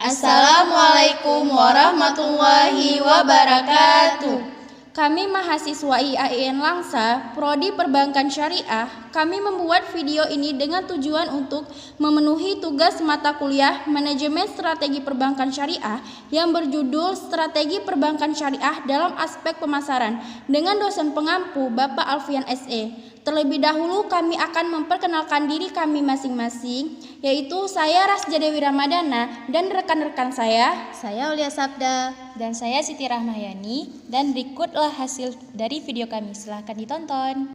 Assalamualaikum warahmatullahi wabarakatuh. Kami mahasiswa IAIN Langsa, Prodi Perbankan Syariah, kami membuat video ini dengan tujuan untuk memenuhi tugas mata kuliah Manajemen Strategi Perbankan Syariah yang berjudul Strategi Perbankan Syariah dalam Aspek Pemasaran dengan dosen pengampu Bapak Alfian SE. Terlebih dahulu kami akan memperkenalkan diri kami masing-masing, yaitu saya Rasja Dewi Ramadana dan rekan-rekan saya Aulia Sabda dan saya Siti Rahmayani, dan berikutlah hasil dari video kami. Silahkan ditonton.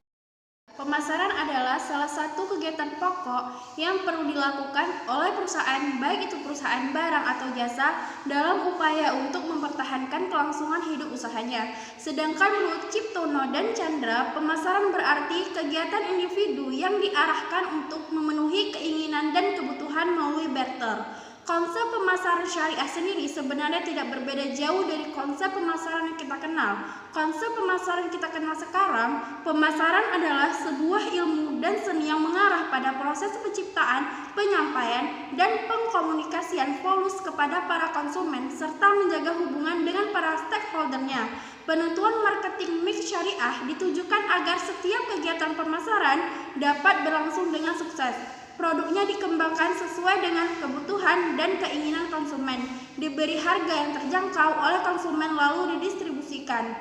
Pemasaran adalah salah satu kegiatan pokok yang perlu dilakukan oleh perusahaan, baik itu perusahaan barang atau jasa, dalam upaya untuk mempertahankan kelangsungan hidup usahanya. Sedangkan menurut Ciptono dan Chandra, pemasaran berarti kegiatan individu yang diarahkan untuk memenuhi keinginan dan kebutuhan melalui barter. Konsep pemasaran syariah sendiri sebenarnya tidak berbeda jauh dari konsep pemasaran yang kita kenal. Konsep pemasaran kita kenal sekarang, pemasaran adalah sebuah ilmu dan seni yang mengarah pada proses penciptaan, penyampaian, dan pengkomunikasian volus kepada para konsumen, serta menjaga hubungan dengan para stakeholdernya. Penentuan marketing mix syariah ditujukan agar setiap kegiatan pemasaran dapat berlangsung dengan sukses. Produknya dikembangkan sesuai dengan kebutuhan dan keinginan konsumen, diberi harga yang terjangkau oleh konsumen lalu didistribusikan.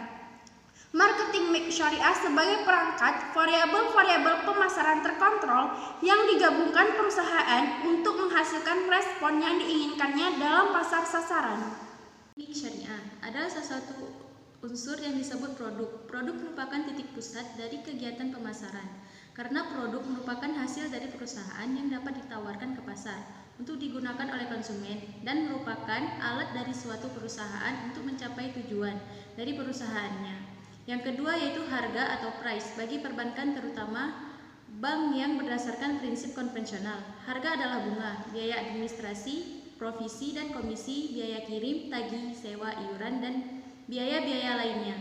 Marketing mix syariah sebagai perangkat variabel-variabel pemasaran terkontrol yang digabungkan perusahaan untuk menghasilkan respon yang diinginkannya dalam pasar sasaran. Mix syariah adalah salah satu unsur yang disebut produk. Produk merupakan titik pusat dari kegiatan pemasaran. Karena produk merupakan hasil dari perusahaan yang dapat ditawarkan ke pasar untuk digunakan oleh konsumen dan merupakan alat dari suatu perusahaan untuk mencapai tujuan dari perusahaannya. Yang kedua yaitu harga atau price bagi perbankan, terutama bank yang berdasarkan prinsip konvensional. Harga adalah bunga, biaya administrasi, provisi dan komisi, biaya kirim, tagih, sewa, iuran, dan biaya-biaya lainnya.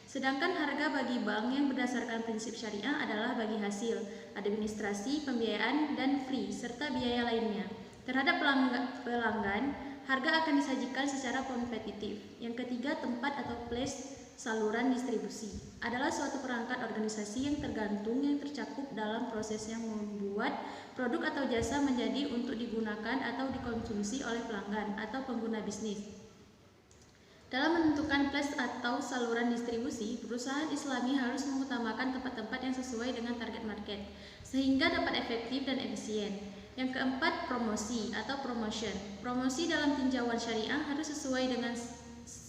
Sedangkan harga bagi bank yang berdasarkan prinsip syariah adalah bagi hasil, administrasi, pembiayaan, dan fee, serta biaya lainnya. Terhadap pelanggan, harga akan disajikan secara kompetitif. Yang ketiga, tempat atau place saluran distribusi adalah suatu perangkat organisasi yang tercakup dalam proses yang membuat produk atau jasa menjadi untuk digunakan atau dikonsumsi oleh pelanggan atau pengguna bisnis. Dalam menentukan place atau saluran distribusi, perusahaan Islami harus mengutamakan tempat-tempat yang sesuai dengan target market, sehingga dapat efektif dan efisien. Yang keempat, promosi atau promotion. Promosi dalam tinjauan syariah harus sesuai dengan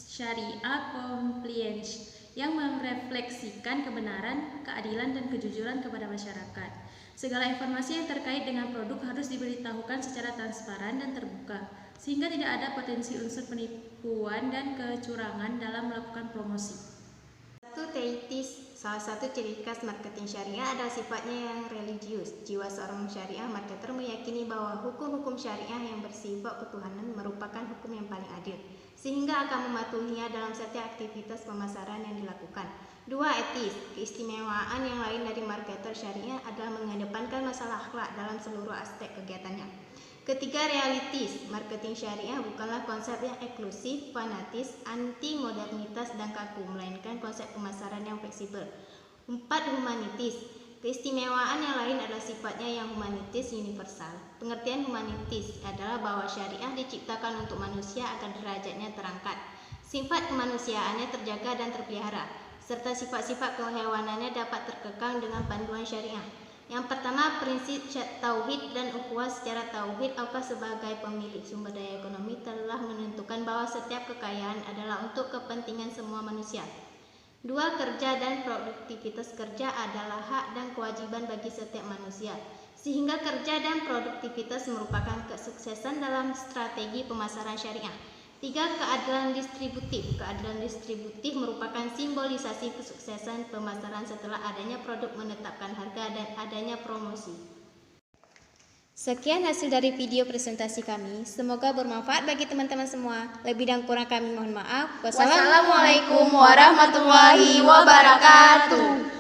syariah compliance yang merefleksikan kebenaran, keadilan, dan kejujuran kepada masyarakat. Segala informasi yang terkait dengan produk harus diberitahukan secara transparan dan terbuka, sehingga tidak ada potensi unsur penipuan dan kecurangan dalam melakukan promosi. Salah satu ciri khas marketing syariah adalah sifatnya yang religius. Jiwa seorang syariah marketer meyakini bahwa hukum-hukum syariah yang bersifat ketuhanan merupakan hukum yang paling adil, sehingga akan mematuhinya dalam setiap aktivitas pemasaran yang dilakukan. Dua, etis. Keistimewaan yang lain dari marketer syariah adalah mengedepankan masalah akhlak dalam seluruh aspek kegiatannya. Ketiga, realitis. Marketing syariah bukanlah konsep yang eksklusif, fanatis, anti-modernitas, dan kaku, melainkan konsep pemasaran yang fleksibel. 4, humanitis. Keistimewaan yang lain adalah sifatnya yang humanitis universal. Pengertian humanitis adalah bahwa syariah diciptakan untuk manusia agar derajatnya terangkat, sifat kemanusiaannya terjaga dan terpelihara, serta sifat-sifat kehewanannya dapat terkekang dengan panduan syariah. Yang pertama, prinsip tauhid dan ukhuwah. Secara tauhid, Allah sebagai pemilik sumber daya ekonomi telah menentukan bahwa setiap kekayaan adalah untuk kepentingan semua manusia. 2, kerja dan produktivitas. Kerja adalah hak dan kewajiban bagi setiap manusia, sehingga kerja dan produktivitas merupakan kesuksesan dalam strategi pemasaran syariah. 3, keadilan distributif. Keadilan distributif merupakan simbolisasi kesuksesan pemasaran setelah adanya produk, menetapkan harga, dan adanya promosi. Sekian hasil dari video presentasi kami. Semoga bermanfaat bagi teman-teman semua. Lebih dan kurang kami mohon maaf. Wassalamualaikum warahmatullahi wabarakatuh.